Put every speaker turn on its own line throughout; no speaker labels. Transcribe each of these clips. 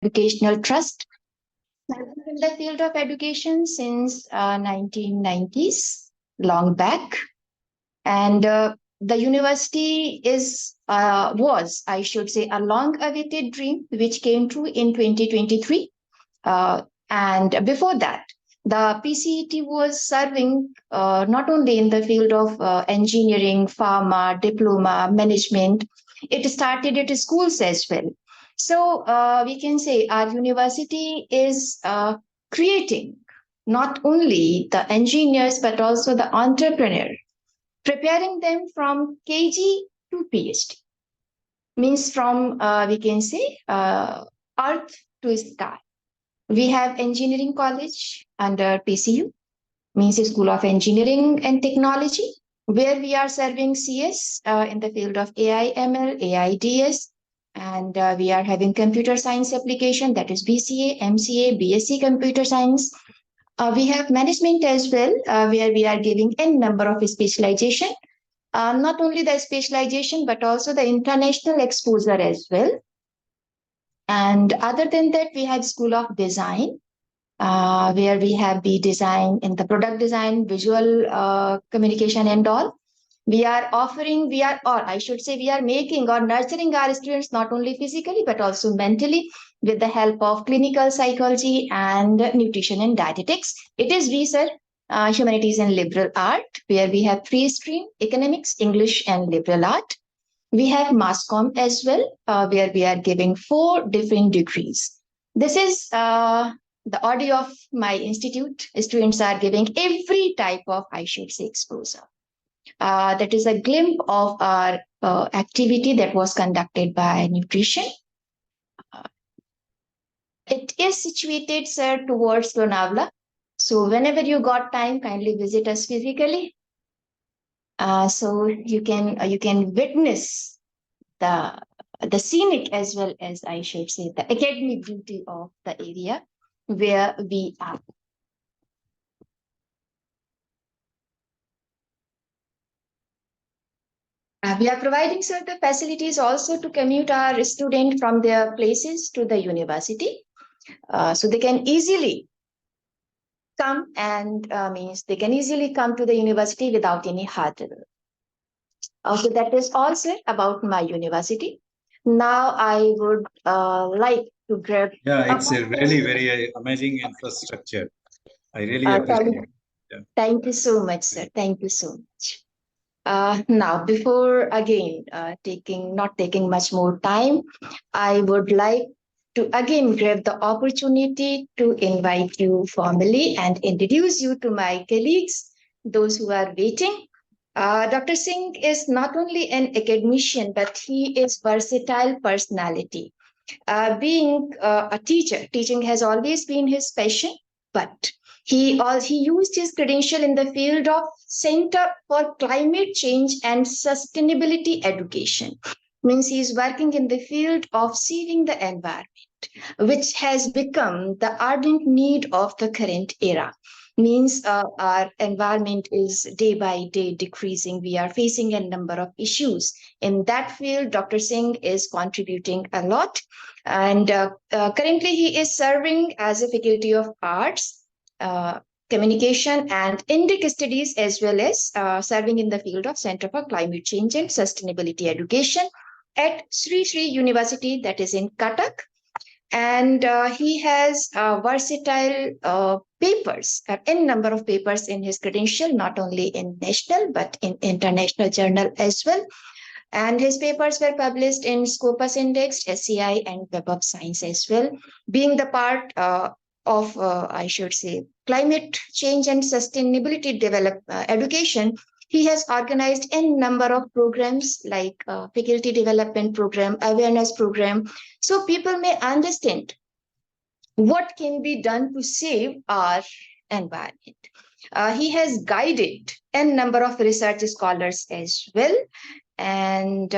Educational Trust. I've been in the field of education since 1990s, long back. And the university was, I should say, a long-awaited dream which came true in 2023. And before that, the PCET was serving not only in the field of engineering, pharma, diploma, management. It started at schools as well. So we can say our university is creating not only the engineers but also the entrepreneur, preparing them from KG to PhD. Means from we can say earth to sky. We have engineering college under PCU, means School of Engineering and Technology, where we are serving CS in the field of AI, ML, AIDS, and we are having computer science application, that is BCA, MCA, BSc Computer Science. We have management as well, where we are giving n number of specialization. Not only the specialization, but also the international exposure as well. And other than that, we have School of Design, where we have the design in the product design, visual communication and all. We are offering, or I should say, we are making or nurturing our students not only physically, but also mentally with the help of clinical psychology and nutrition and dietetics. It is we, sir, Humanities and Liberal Art, where we have three stream, economics, English and liberal art. We have mass comm as well, where we are giving 4 different degrees. This is the audio of my institute. Students are giving every type of, I should say, exposure. That is a glimpse of our activity that was conducted by nutrition. It is situated, sir, towards Lonavala. So whenever you got time, kindly visit us physically. So you can witness the scenic as well as, I should say, the academic beauty of the area where we are. We are providing certain facilities also to commute our students from their places to the university. So they can easily come and means they can easily come to the university without any hurdle. So that is all, sir, about my university. Now I would like to grab.
Yeah, it's a really very amazing infrastructure. I really appreciate it. Yeah.
Thank you so much, sir. Thank you so much. Now, before again not taking much more time, I would like to again grab the opportunity to invite you formally and introduce you to my colleagues, those who are waiting. Dr. Singh is not only an academician, but he is versatile personality. Being a teacher, teaching has always been his passion, but he used his credential in the field of Center for Climate Change and Sustainability Education. Means he is working in the field of saving the environment, which has become the ardent need of the current era. Means our environment is day by day decreasing. We are facing a number of issues. In that field, Dr. Singh is contributing a lot. And currently, he is serving as a faculty of arts, communication and Indic studies, as well as serving in the field of Center for Climate Change and Sustainability Education at Sri Sri University, that is in Cuttack. And he has versatile papers, n number of papers in his credential, not only in national, but in international journal as well. And his papers were published in Scopus Index, SCI, and Web of Science as well. Being the part of, I should say, climate change and sustainability education, he has organized a number of programs like faculty development program, awareness program, so people may understand what can be done to save our environment. He has guided a number of research scholars as well. And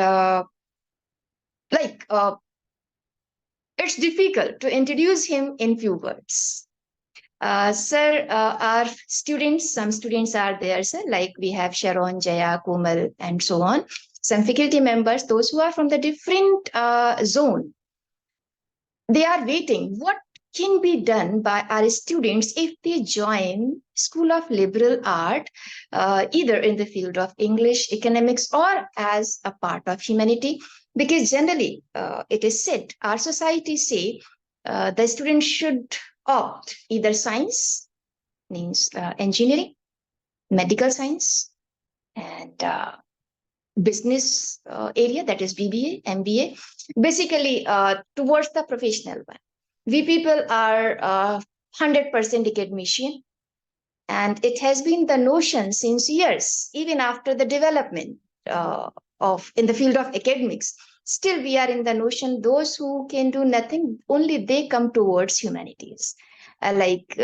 it's difficult to introduce him in few words. Sir, our students, some students are there, sir, like we have Sharon, Jaya, Komal, and so on. Some faculty members, those who are from the different zone. they are waiting. What can be done by our students if they join School of Liberal Art, either in the field of English, economics, or as a part of humanity? Because generally, it is said, our society say the student should opt either science, means engineering, medical science, and business area, that is BBA, MBA, basically towards the professional one. We people are 100% academician, and it has been the notion since years, even after the development of in the field of academics. Still, we are in the notion those who can do nothing, only they come towards humanities, like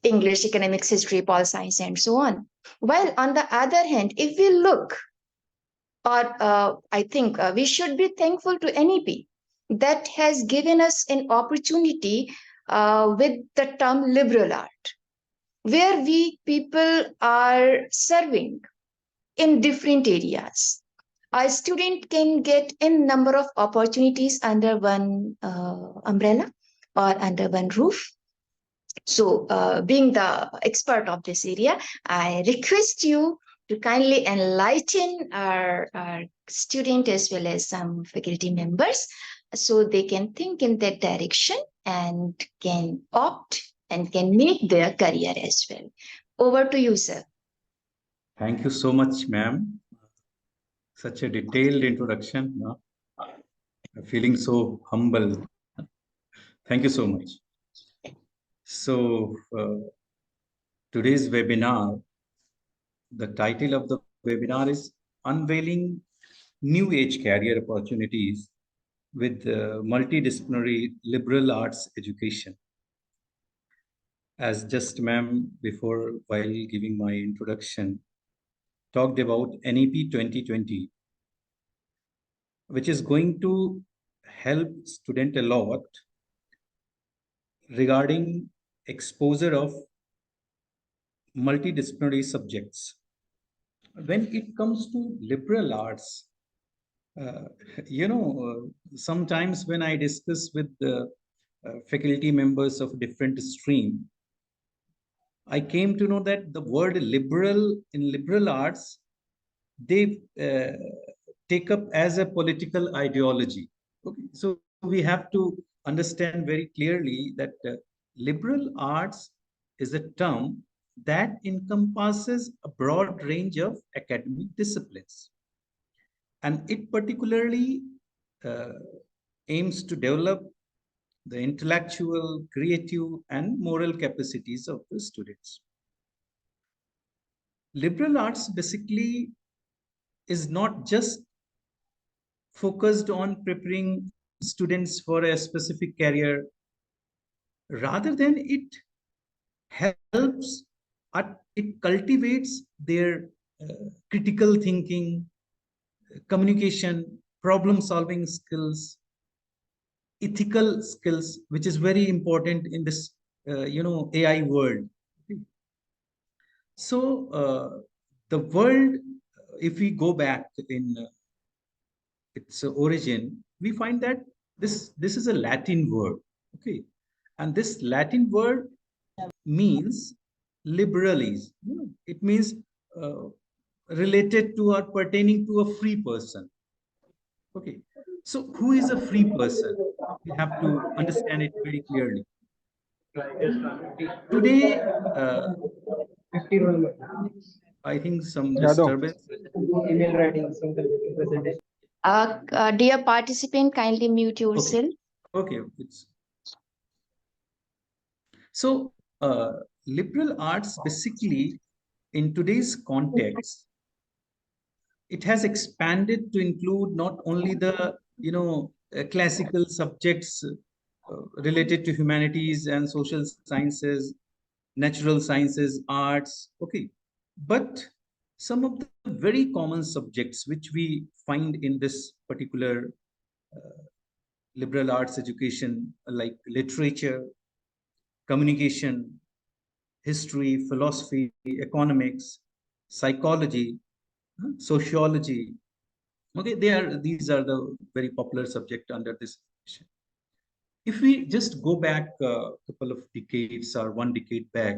English, economics, history, pol science, and so on. While on the other hand, if we look, or I think we should be thankful to NEP that has given us an opportunity with the term liberal art, where we people are serving in different areas. A student can get a number of opportunities under one umbrella or under one roof. So, being the expert of this area, I request you to kindly enlighten our student as well as some faculty members so they can think in that direction and can opt and can make their career as well. Over to you, sir.
Thank you so much, ma'am. Such a detailed introduction. I'm feeling so humble. Thank you so much. So, today's webinar, the title of the webinar is Unveiling New Age Career Opportunities with Multidisciplinary Liberal Arts Education. As just ma'am before, while giving my introduction, talked about NEP 2020, which is going to help student a lot regarding exposure of multidisciplinary subjects. When it comes to liberal arts, uh, sometimes when I discuss with the faculty members of different stream, I came to know that the word liberal in liberal arts, they take up as a political ideology. Okay, so we have to understand very clearly that liberal arts is a term that encompasses a broad range of academic disciplines, and it particularly uh, aims to develop the intellectual, creative, and moral capacities of the students. Liberal arts basically is not just focused on preparing students for a specific career. Rather than it helps, it cultivates their critical thinking, communication, problem solving skills, ethical skills, which is very important in this AI world. So the world, if we go back in its origin, we find that this is a Latin word, okay, and this Latin word means liberalis. It means uh, related to or pertaining to a free person. Okay, so who is a free person? We have to understand it very clearly. Today, I think some disturbance.
Dear participant, kindly mute yourself.
Okay, it's so liberal arts basically in today's context, it has expanded to include not only the classical subjects related to humanities and social sciences, natural sciences, arts, okay, but some of the very common subjects which we find in this particular liberal arts education, like literature, communication, history, philosophy, economics, psychology, sociology. Okay, these are the very popular subject under this section. If we just go back a couple of decades or one decade back,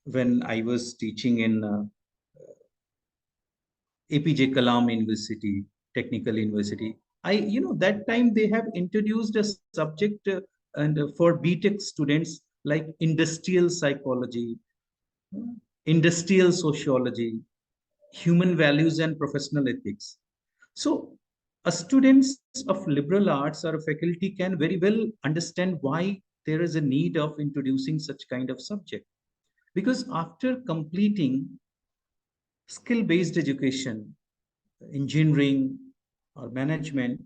when I was teaching in APJ Kalam University, Technical University, that time they have introduced a subject and for BTech students like industrial psychology, industrial sociology, human values and professional ethics. So, a students of liberal arts or a faculty can very well understand why there is a need of introducing such kind of subject. Because after completing skill-based education, engineering or management,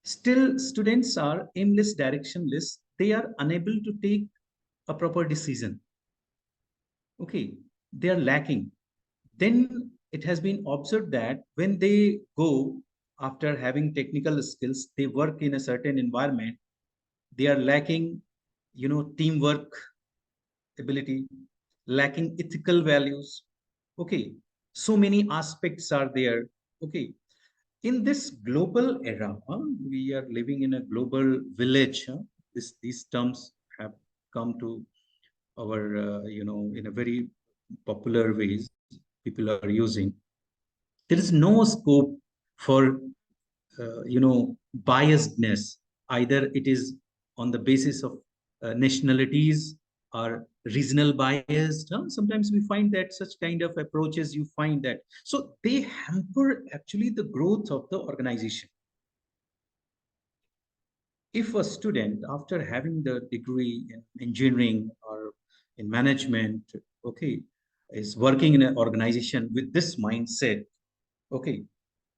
still students are aimless, directionless. They are unable to take a proper decision. Okay, they are lacking. Then it has been observed that when they go after having technical skills, they work in a certain environment, they are lacking, teamwork ability, lacking ethical values. Okay, so many aspects are there. Okay, in this global era, we are living in a global village. These terms have come to our, in a very popular ways people are using. There is no scope for biasedness. Either it is on the basis of nationalities or regional bias. Sometimes we find that such kind of approaches, you find that, so they hamper actually the growth of the organization. If a student, after having the degree in engineering or in management, okay, is working in an organization with this mindset, okay,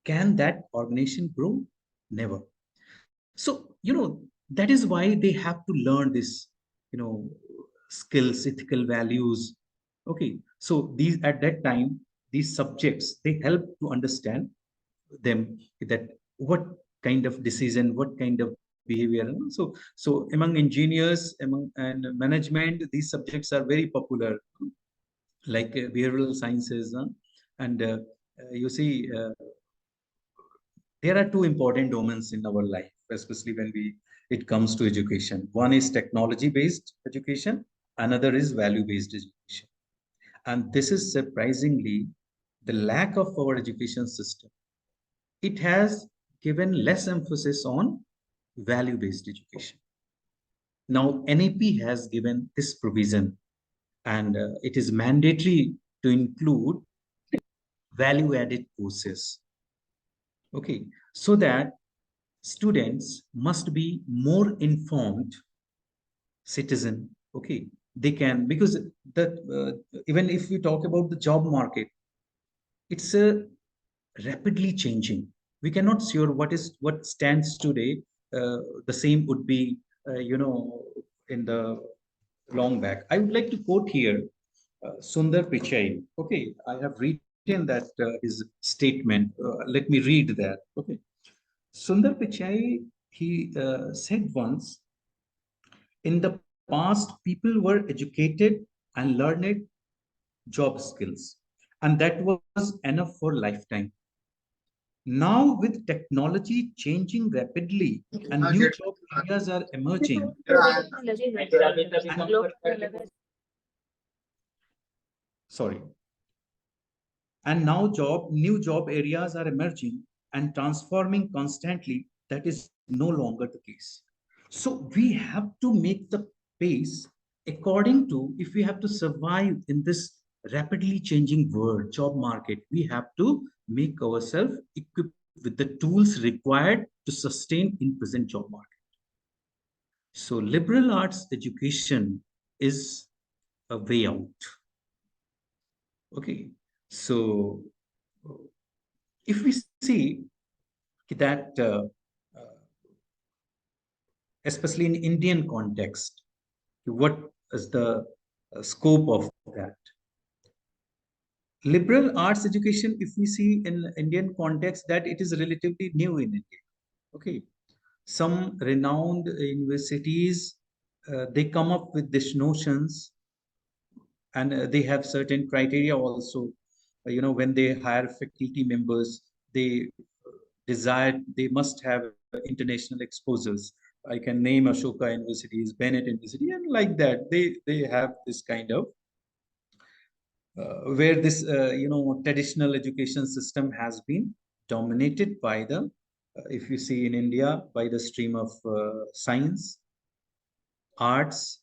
can that organization grow? Never. So, that is why they have to learn this, skills, ethical values. Okay. So these at that time, these subjects, they help to understand them that what kind of decision, what kind of behavior. So among engineers, among and management, these subjects are very popular, like behavioral sciences, and you see. There are two important domains in our life, especially when it comes to education. One is technology based education, another is value based education. And this is surprisingly the lack of our education system. It has given less emphasis on value based education. Now NAP has given this provision, and it is mandatory to include value added courses. Okay, so that students must be more informed citizen. Okay, they can, because that even if we talk about the job market, it's a rapidly changing. We cannot sure what stands today. The same would be in the long back. I would like to quote here Sundar Pichai. Okay, I have written that his statement. Let me read that. Okay, Sundar Pichai, he said once, in the past, people were educated and learned job skills, and that was enough for lifetime. Now, with technology changing rapidly and new job areas are emerging, sorry, and now new job areas are emerging and transforming constantly. That is no longer the case. So we have to make the pace according to, if we have to survive in this rapidly changing world job market, we have to make ourselves equipped with the tools required to sustain in present job market. So liberal arts education is a way out. Okay, so if we see that, especially in Indian context, what is the scope of that? Liberal arts education, if we see in Indian context, that it is relatively new in India. Okay, some renowned universities, they come up with these notions, and they have certain criteria also. When they hire faculty members, they desire, they must have international exposures, I can name Ashoka universities, Bennett University, and like that. They have this kind of where this traditional education system has been dominated by the if you see in India by the stream of science, arts,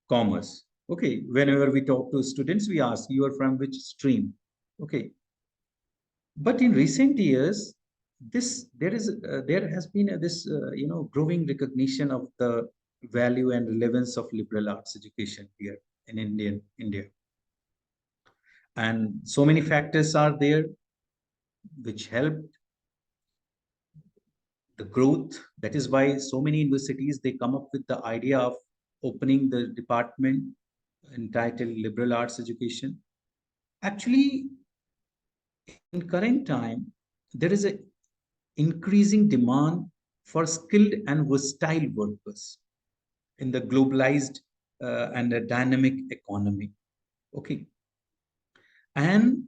commerce. Okay, whenever we talk to students, we ask you are from which stream. Okay, but in recent years, there has been this growing recognition of the value and relevance of liberal arts education here in India, and so many factors are there which help the growth. That is why so many universities they come up with the idea of opening the department entitled liberal arts education. Actually, in current time, there is a increasing demand for skilled and versatile workers in the globalized and a dynamic economy. Okay, and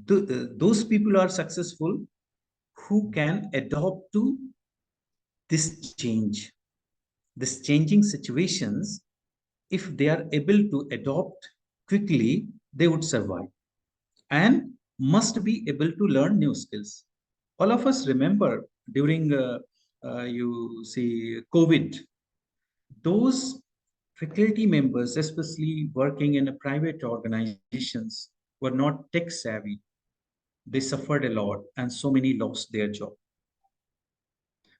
those people are successful who can adopt to this change, this changing situations. If they are able to adopt quickly, they would survive and must be able to learn new skills. All of us remember during you see COVID, those faculty members, especially working in a private organizations, were not tech savvy. They suffered a lot, and so many lost their job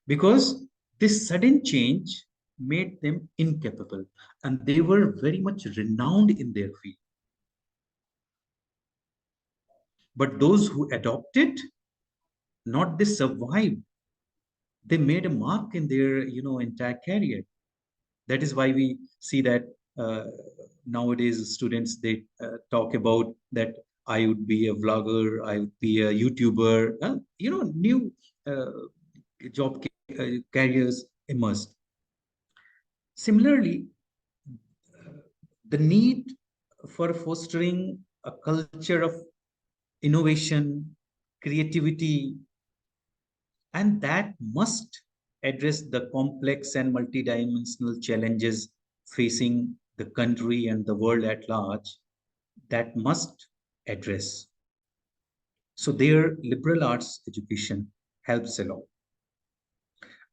because this sudden change made them incapable, and they were very much renowned in their field. But those who adopted, not they survived. They made a mark in their entire career. That is why we see that nowadays students they talk about that I would be a vlogger, I would be a YouTuber. New job careers emerged. Similarly, the need for fostering a culture of innovation, creativity, and that must address the complex and multidimensional challenges facing the country and the world at large, that must address. So their liberal arts education helps a lot.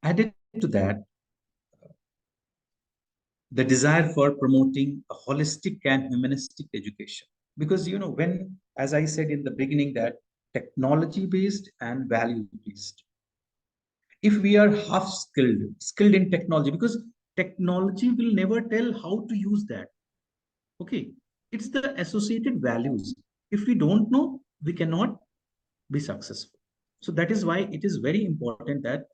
Added to that, the desire for promoting a holistic and humanistic education. Because when, as I said in the beginning, that technology based and value based, if we are half skilled in technology, because technology will never tell how to use that. Okay, it's the associated values. If we don't know, we cannot be successful. So that is why it is very important that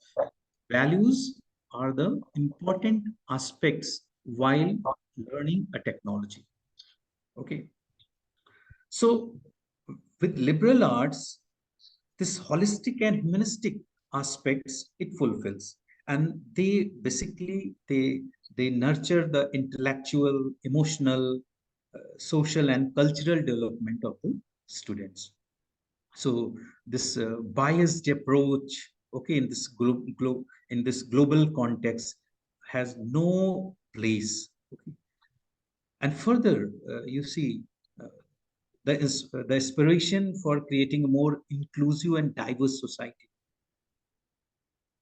values are the important aspects while learning a technology. Okay, so with liberal arts, this holistic and humanistic aspects it fulfills, and they basically they nurture the intellectual, emotional, social and cultural development of the students. So this biased approach, okay, in this in this global context has no place. Okay, and further you see uh, the aspiration for creating a more inclusive and diverse society.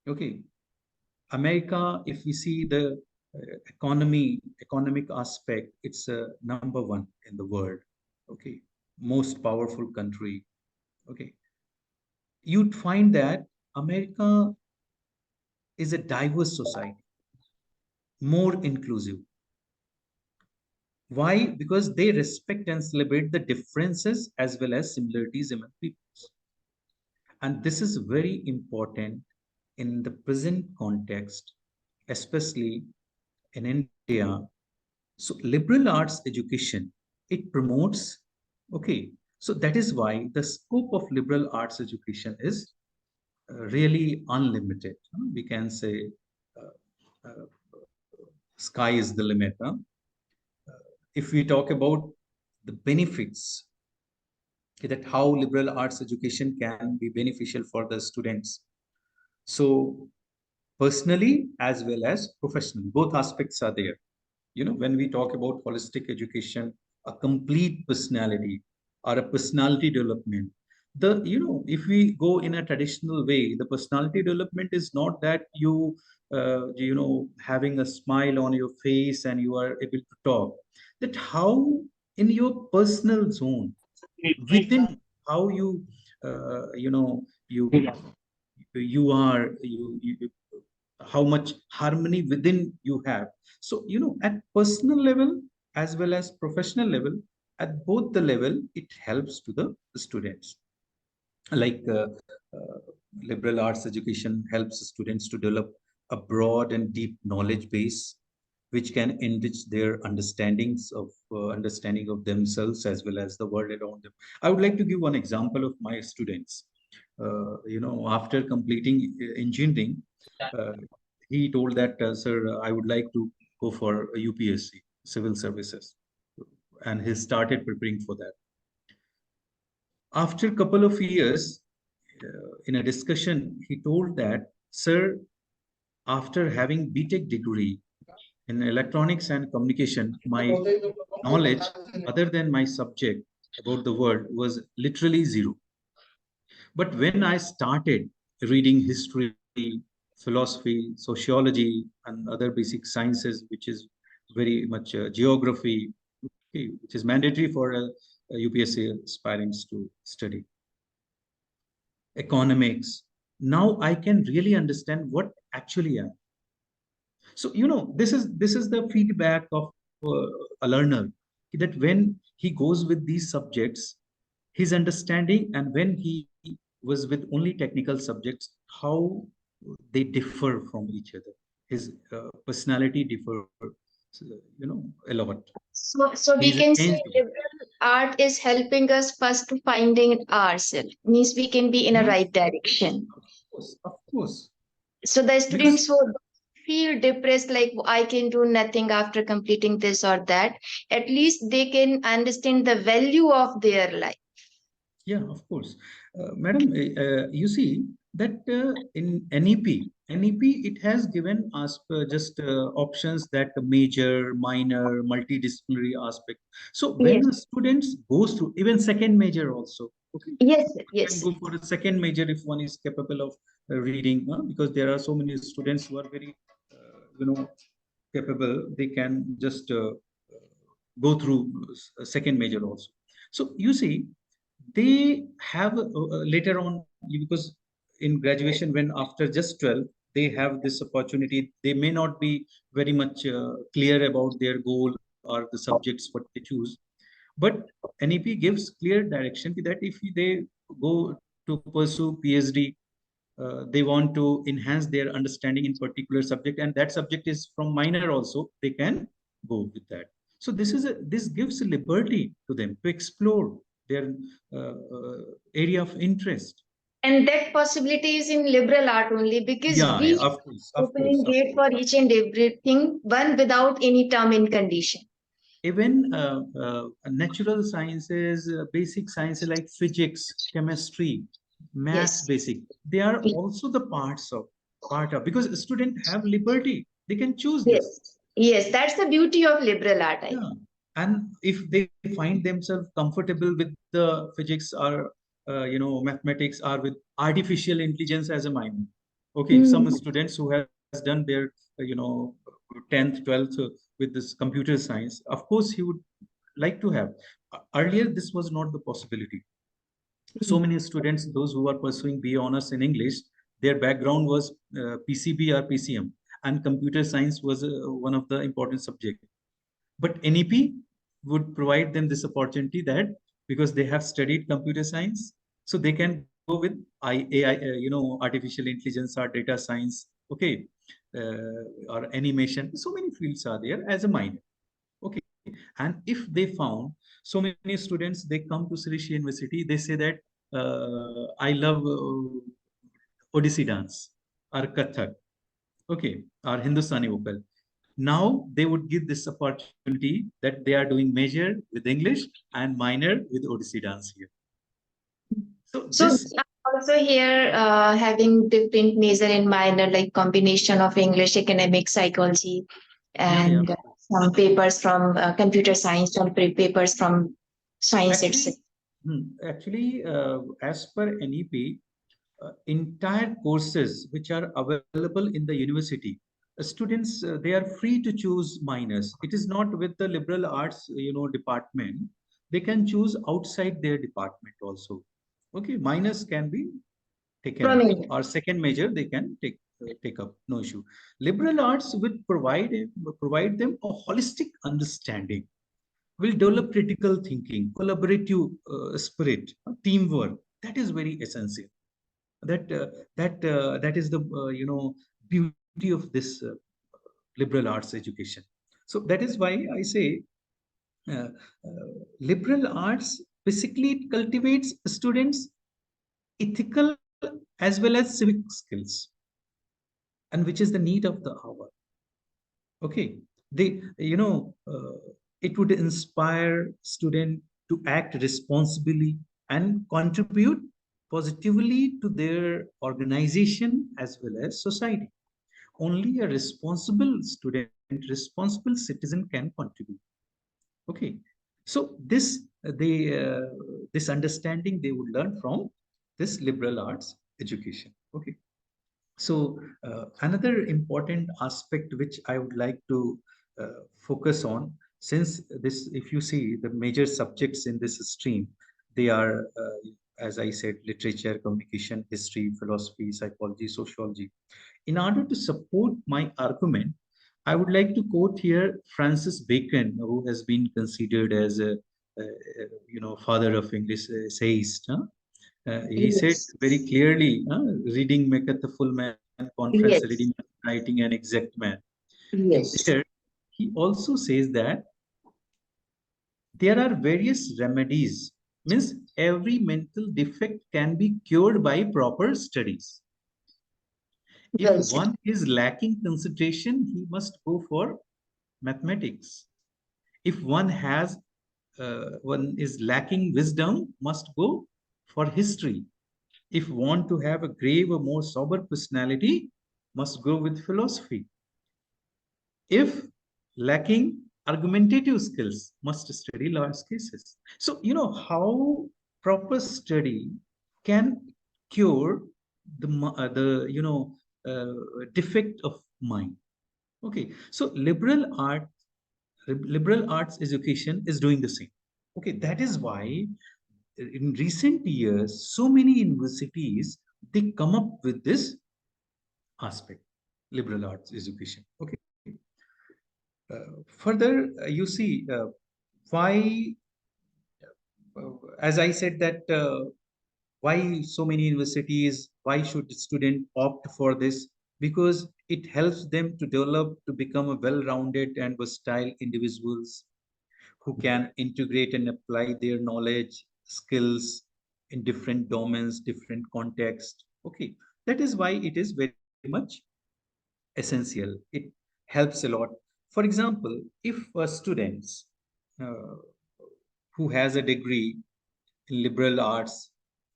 Okay, America, if we see the economic aspect, it's number one in the world. Okay, most powerful country. Okay, you'd find that America is a diverse society, more inclusive. Why? Because they respect and celebrate the differences as well as similarities among peoples. And this is very important in the present context, especially in India. So liberal arts education, it promotes, okay, so that is why the scope of liberal arts education is really unlimited. We can say sky is the limit. If we talk about the benefits, okay, that how liberal arts education can be beneficial for the students. So personally as well as professionally. Both aspects are there. When we talk about holistic education, a complete personality or a personality development, if we go in a traditional way, the personality development is not that having a smile on your face and you are able to talk. That how in your personal zone, within how you how much harmony within you have. So at personal level as well as professional level, at both the level, it helps to the students. Like liberal arts education helps students to develop a broad and deep knowledge base, which can enrich their understanding of themselves as well as the world around them. I would like to give one example of my students. After completing engineering, uh, he told that, sir, I would like to go for a UPSC, civil services, and he started preparing for that. After a couple of years, in a discussion, he told that, sir, after having BTech degree in electronics and communication, my knowledge other than my subject about the world was literally zero. But when I started reading history, philosophy, sociology, and other basic sciences, which is very much geography, okay, which is mandatory for UPSC aspirants to study, economics, now I can really understand what actually I am. So this is the feedback of a learner, that when he goes with these subjects, his understanding, and when he was with only technical subjects, how they differ from each other. His personality differ, a lot.
So we
He's a
can say
changed.
liberal art is helping us first to finding ourselves. Means we can be in a
Yes,
right direction.
of course, of course.
So the
Because
students who feel depressed, like I can do nothing after completing this or that, at least they can understand the value of their life.
yeah, of course. Madam, you see that in NEP, it has given us just options that major, minor, multidisciplinary aspect. So when
Yes,
a student goes through even second major also, okay,
yes, sir,
can
yes.
go for a second major if one is capable of reading, because there are so many students who are very, capable. They can just go through second major also. So you see, they have later on, because in graduation, when after just 12 they have this opportunity, they may not be very much clear about their goal or the subjects what they choose. But NEP gives clear direction that if they go to pursue PhD, they want to enhance their understanding in particular subject, and that subject is from minor also, they can go with that. So this gives liberty to them to explore their area of interest.
And that possibility is in liberal art only because
Yeah, yeah,
we
of course, of course,
opening
of
gate
course.
for each and everything, one without any term and condition.
Even natural sciences, basic sciences like physics, chemistry, math
Yes,
basic, they are also the part of, because students have liberty, they can choose this.
yes, yes. That's the beauty of liberal art, I
Yeah. And if they find themselves comfortable with the physics or mathematics, or with artificial intelligence as a minor, okay,
think.
some students who has done their 10th, 12th with this computer science, of course he would like to have. Earlier this was not the possibility. So many students, those who are pursuing BA honors in English, their background was PCB or PCM, and computer science was one of the important subjects. But NEP would provide them this opportunity, that because they have studied computer science, so they can go with AI, artificial intelligence or data science, okay, or animation. So many fields are there as a minor. Okay, and if they found, so many students, they come to Srishi University, they say that I love Odissi dance or Kathak, okay, or Hindustani vocal. Now they would give this opportunity that they are doing major with English and minor with Odissi dance here. So
So
this,
Also here, having different major and minor, like combination of English, academic, psychology,
Yeah,
and
of course.
some papers from computer science, some papers from science itself.
Actually, as per NEP, entire courses which are available in the university, students they are free to choose minors. It is not with the liberal arts, department. They can choose outside their department also. Okay, minors can be taken
From
up,
India.
or second major they can take up, no issue. Liberal arts will provide them a holistic understanding, will develop critical thinking, collaborative spirit, teamwork. That is very essential. That is the beauty of this liberal arts education. So that is why I say uh, liberal arts basically it cultivates students ethical as well as civic skills, and which is the need of the hour. Okay, they it would inspire student to act responsibly and contribute positively to their organization as well as society. Only a responsible student, responsible citizen can contribute. Okay, so this understanding they would learn from this liberal arts education. Okay, so another important aspect which I would like to focus on, since this, if you see the major subjects in this stream, they are, as I said, literature, communication, history, philosophy, psychology, sociology. In order to support my argument, I would like to quote here Francis Bacon, who has been considered as father of English essayist. Huh? He said
Yes.
very clearly, reading maketh a full man, conference reading,
Yes.
writing an exact man. In
Yes.
there, he also says that there are various remedies, means every mental defect can be cured by proper studies. If
Well said.
one is lacking concentration, he must go for mathematics. If one is lacking wisdom, must go for history. If want to have a grave or more sober personality, must go with philosophy. If lacking argumentative skills, must study large cases. So, how proper study can cure the defect of mind. Okay, so liberal arts education is doing the same. Okay, that is why in recent years, so many universities they come up with this aspect, liberal arts education. Okay. Further, you see why, as I said that why so many universities, why should student opt for this? Because it helps them to develop to become a well-rounded and versatile individuals who can integrate and apply their knowledge, skills in different domains, different contexts. Okay, that is why it is very much essential. It helps a lot. For example, if a student uh, who has a degree in liberal arts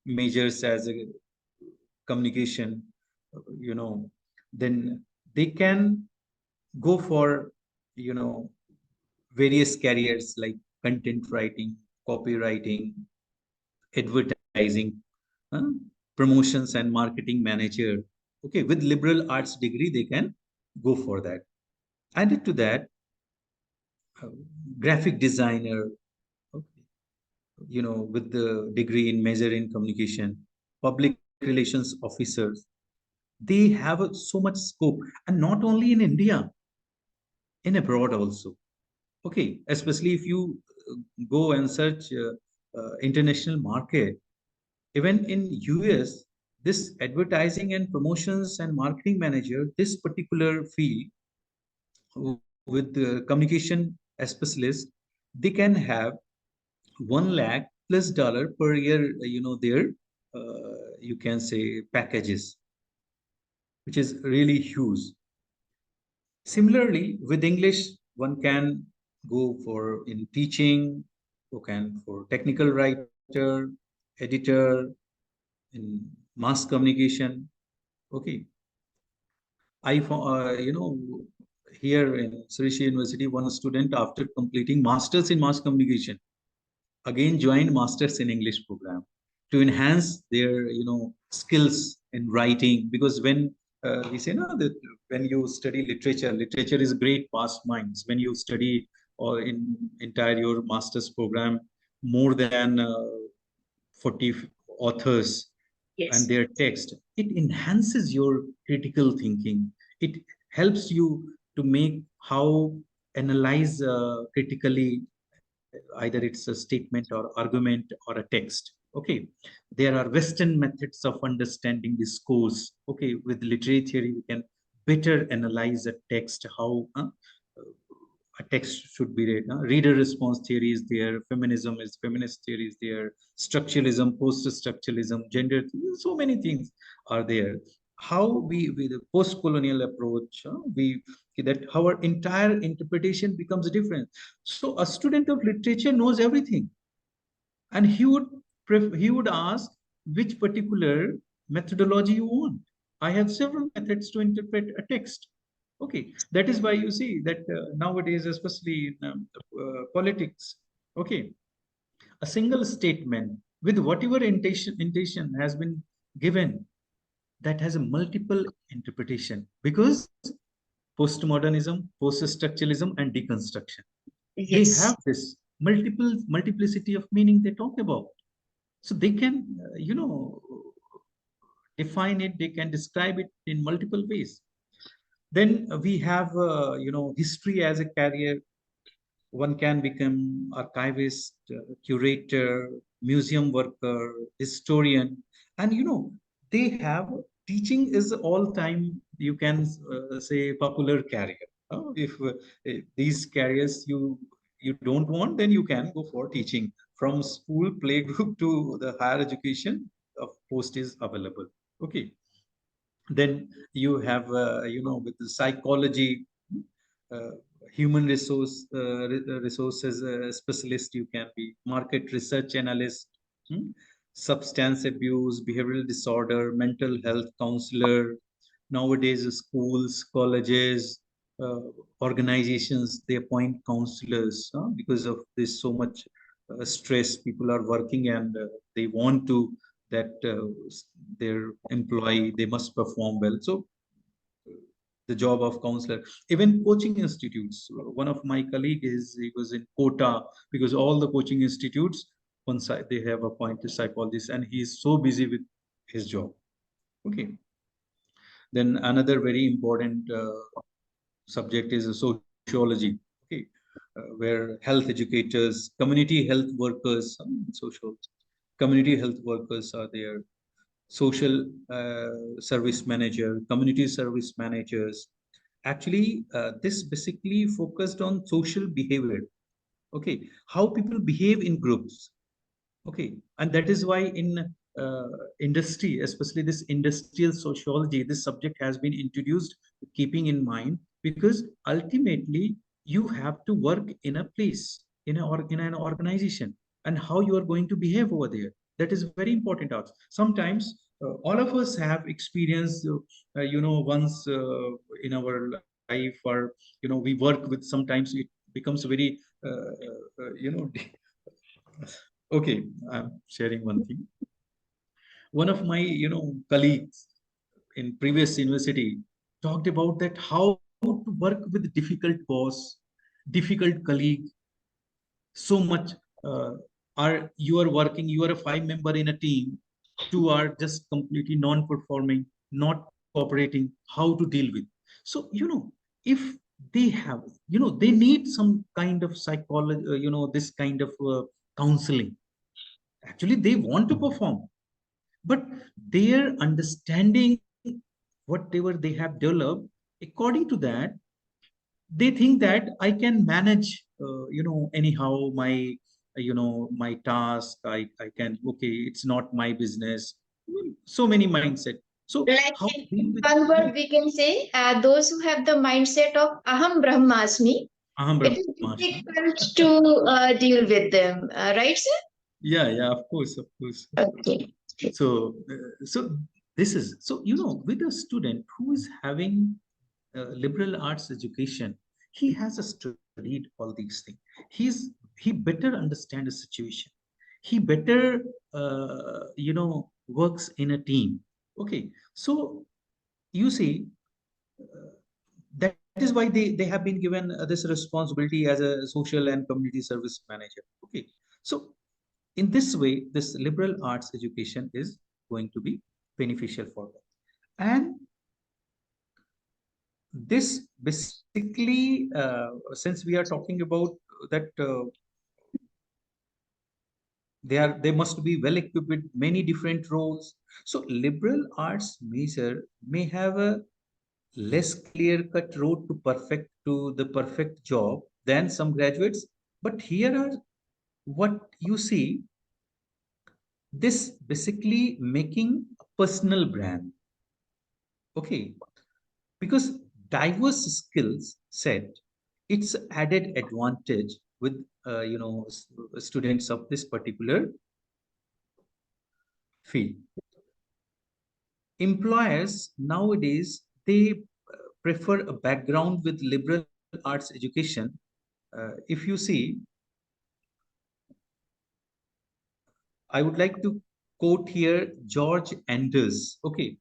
majors as a communication, then they can go for, you know, various careers like content writing, copywriting, advertising, uh, promotions, and marketing manager. Okay, with liberal arts degree, they can go for that. Added to that, uh, graphic designer, okay, with the degree in major in communication, public relations officers, they have so much scope, and not only in India, in abroad also. Okay, especially if you go and search international market, even in US, this advertising and promotions and marketing manager, this particular field with the communication specialist, they can have 1 lakh plus dollar per year, their you can say packages, which is really huge. Similarly, with English, one can go for in teaching, who can for technical writer, editor, in mass communication. Okay, here in Srishi University, one student after completing masters in mass communication again joined masters in English program to enhance their skills in writing, because when we say no that when you study literature is great past minds. When you study or in entire your master's program more than 40 authors and
Yes.
their text, it enhances your critical thinking. It helps you to make how analyze critically, either it's a statement or argument or a text. Okay, there are Western methods of understanding discourse. Okay, with literary theory we can better analyze a text, how a text should be read. Reader response theory is there, feminism is feminist theory is there, structuralism, post-structuralism, gender, so many things are there. How we with the post-colonial approach, we that our entire interpretation becomes different. So a student of literature knows everything, and he would ask which particular methodology you want. I have several methods to interpret a text. Okay, that is why you see that nowadays, especially in politics, okay, a single statement with whatever intention has been given, that has a multiple interpretation, because postmodernism, post-structuralism, and deconstruction, they have
Yes.
this multiplicity of meaning they talk about. So they can define it, they can describe it in multiple ways. Then we have history as a career. One can become archivist, curator, museum worker, historian, and they have teaching is all time. You can say popular career. If these careers you don't want, then you can go for teaching. From school playgroup to the higher education, of post is available. Okay, then you have with the psychology, uh, human resources specialist, you can be market research analyst, substance abuse, behavioral disorder, mental health counselor. Nowadays schools, colleges, uh, organizations, they appoint counselors because of this so much stress. People are working, and they want to that their employee, they must perform well. So the job of counselor. Even coaching institutes. One of my colleague he was in Kota, because all the coaching institutes one side they have appointed psychologists, and he is so busy with his job. Okay. Then another very important subject is sociology. Okay, where health educators, community health workers, social community health workers are there, social service manager, community service managers. Actually, this basically focused on social behavior. Okay, how people behave in groups. Okay, and that is why in uh, industry, especially this industrial sociology, this subject has been introduced, keeping in mind, because ultimately you have to work in a place, in an organization, and how you are going to behave over there. That is very important. Also, sometimes all of us have experienced, once in our life, or we work with. Sometimes it becomes very, okay, I'm sharing one thing. One of my, colleagues in previous university talked about that how to work with difficult boss, difficult colleague, so much. Uh, are you are working, you are a five member in a team, two are just completely non-performing, not cooperating, how to deal with. So if they have, they need some kind of psychology, this kind of counseling. Actually they want to perform, but their understanding, whatever they have developed, according to that, they think that I can manage, anyhow my, my task. I can, okay, it's not my business. So many mindset. So
Like
how to deal
in
with,
one word, we can say those who have the mindset of Aham Brahmasmi,
aham
it is
brahmasmi.
difficult to deal with them, right, sir?
Yeah, yeah, of course, of course.
Okay.
So this is, so with a student who is having liberal arts education, he has studied all these things. He better understand the situation. He better works in a team. Okay, so you see, that is why they have been given this responsibility as a social and community service manager. Okay, so in this way, this liberal arts education is going to be beneficial for them. And this basically, since we are talking about that, they must be well equipped with many different roles. So liberal arts major may have a less clear cut road to the perfect job than some graduates. But here are what you see, this basically making a personal brand. Okay, because diverse skills set, it's added advantage with students of this particular field. Employers nowadays, they prefer a background with liberal arts education. If you see, I would like to quote here George Anders. Okay,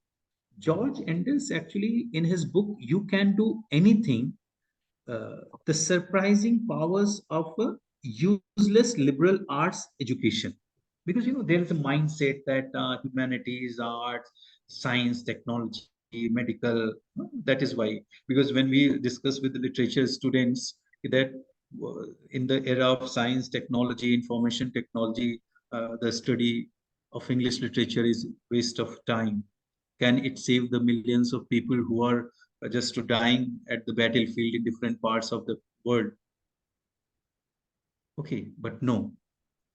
George Anders actually, in his book You Can Do Anything, the surprising powers of a useless liberal arts education. Because there is a mindset that humanities, arts, science, technology, medical, that is why. Because when we discuss with the literature students that in the era of science, technology, information technology, the study of English literature is waste of time. Can it save the millions of people who are just dying at the battlefield in different parts of the world? Okay, but no,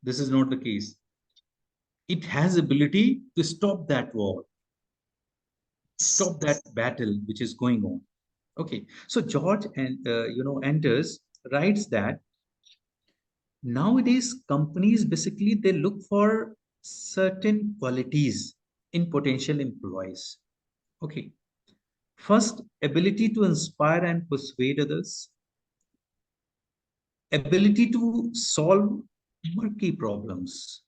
this is not the case. It has ability to stop that war, stop that battle which is going on. Okay, so George and Anders writes that nowadays companies basically they look for certain qualities in potential employees. Okay, first, ability to inspire and persuade others, ability to solve murky problems,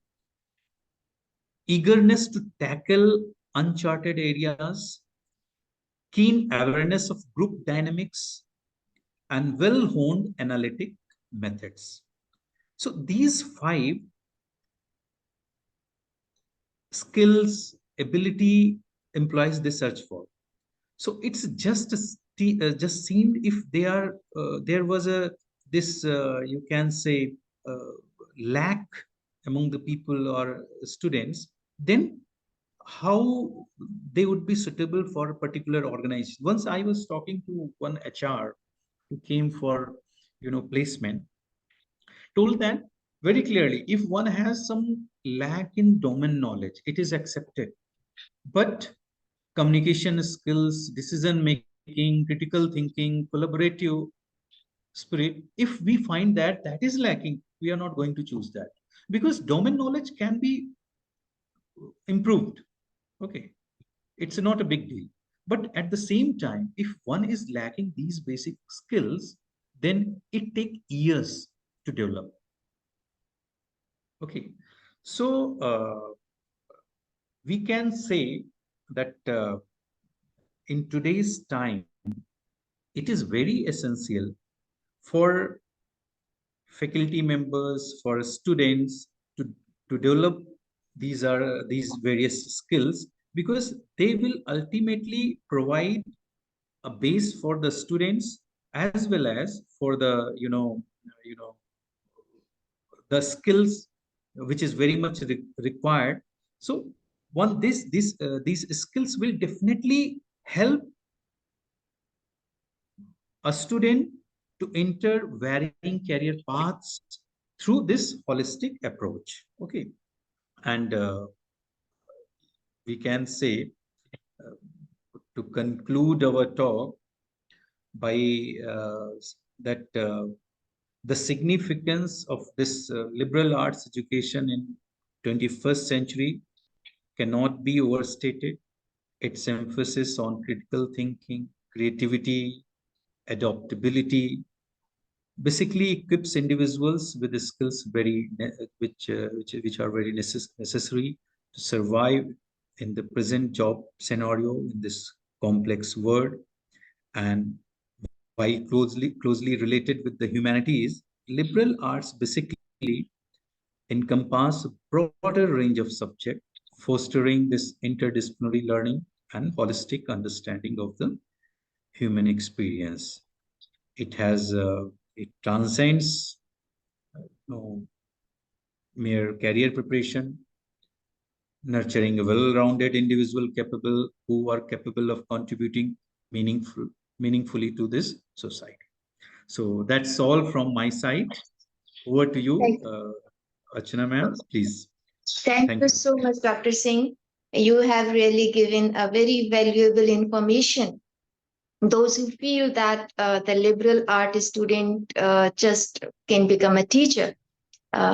eagerness to tackle uncharted areas, keen awareness of group dynamics, and well honed analytic methods. So, these five skills, ability implies they search for. So, it's just seemed if they are there was a this you can say lack among the people or students, then how they would be suitable for a particular organization. Once I was talking to one HR who came for placement, told that very clearly, if one has some lack in domain knowledge, it is accepted. But communication skills, decision making, critical thinking, collaborative spirit, if we find that that is lacking, we are not going to choose that, because domain knowledge can be improved. Okay, it's not a big deal. But at the same time, if one is lacking these basic skills, then it takes years to develop. Okay, so we can say that in today's time, it is very essential for faculty members, for students to, develop these various skills, because they will ultimately provide a base for the students as well as for the the skills which is very much required. So one this these skills will definitely help a student to enter varying career paths through this holistic approach. Okay, and we can say, to conclude our talk by that the significance of this liberal arts education in 21st century cannot be overstated. Its emphasis on critical thinking, creativity, adaptability, basically equips individuals with the skills which are very necessary to survive in the present job scenario in this complex world. And while closely related with the humanities, liberal arts basically encompass a broader range of subjects, fostering this interdisciplinary learning and holistic understanding of the human experience. It transcends know, mere career preparation, nurturing a well-rounded individual who are capable of contributing meaningfully to this society. So that's all from my side. Over to you,
Thank,
Archana ma'am, please.
thank
Thank
you
you.
so much, Dr. Singh. You have really given a very valuable information. Those who feel that the liberal art student just can become a teacher.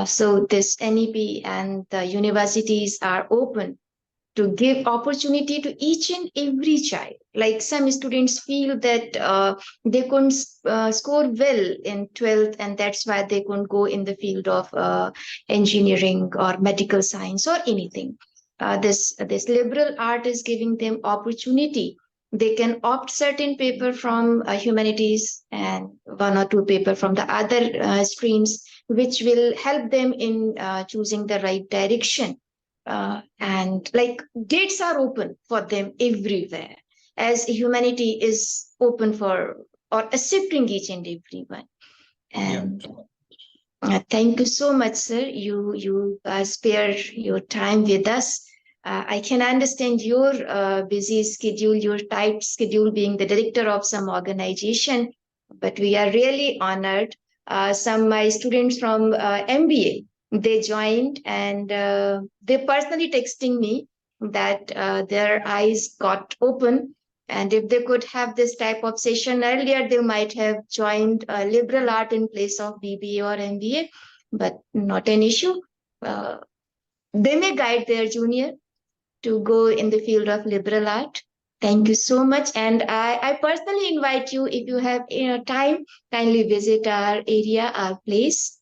So this NEP and the universities are open to give opportunity to each and every child. Like some students feel that they couldn't score well in 12th, and that's why they couldn't go in the field of engineering or medical science or anything. This liberal art is giving them opportunity. They can opt certain paper from humanities and one or two paper from the other streams, which will help them in choosing the right direction. And like gates are open for them everywhere, as humanity is open for or accepting each and everyone. And thank you so much, sir. You spare your time with us. I can understand your busy schedule, your tight schedule, being the director of some organization, but we are really honored. Some my students from MBA, they joined, and they personally texting me that their eyes got open, and if they could have this type of session earlier, they might have joined liberal art in place of BBA or MBA, but not an issue. They may guide their junior to go in the field of liberal art. Thank you so much. And I personally invite you, if you have time, kindly visit our area, our place,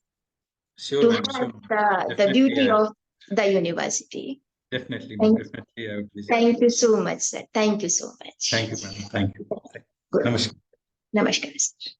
Sure,
to
ma'am.
have
Sure.
the
Definitely,
beauty of the university.
definitely, ma'am.
Thank,
Definitely, I would visit.
thank you so much, sir. Thank you so much.
Thank you, ma'am. Thank you.
Good.
Namaskar.
Namaskar, sir.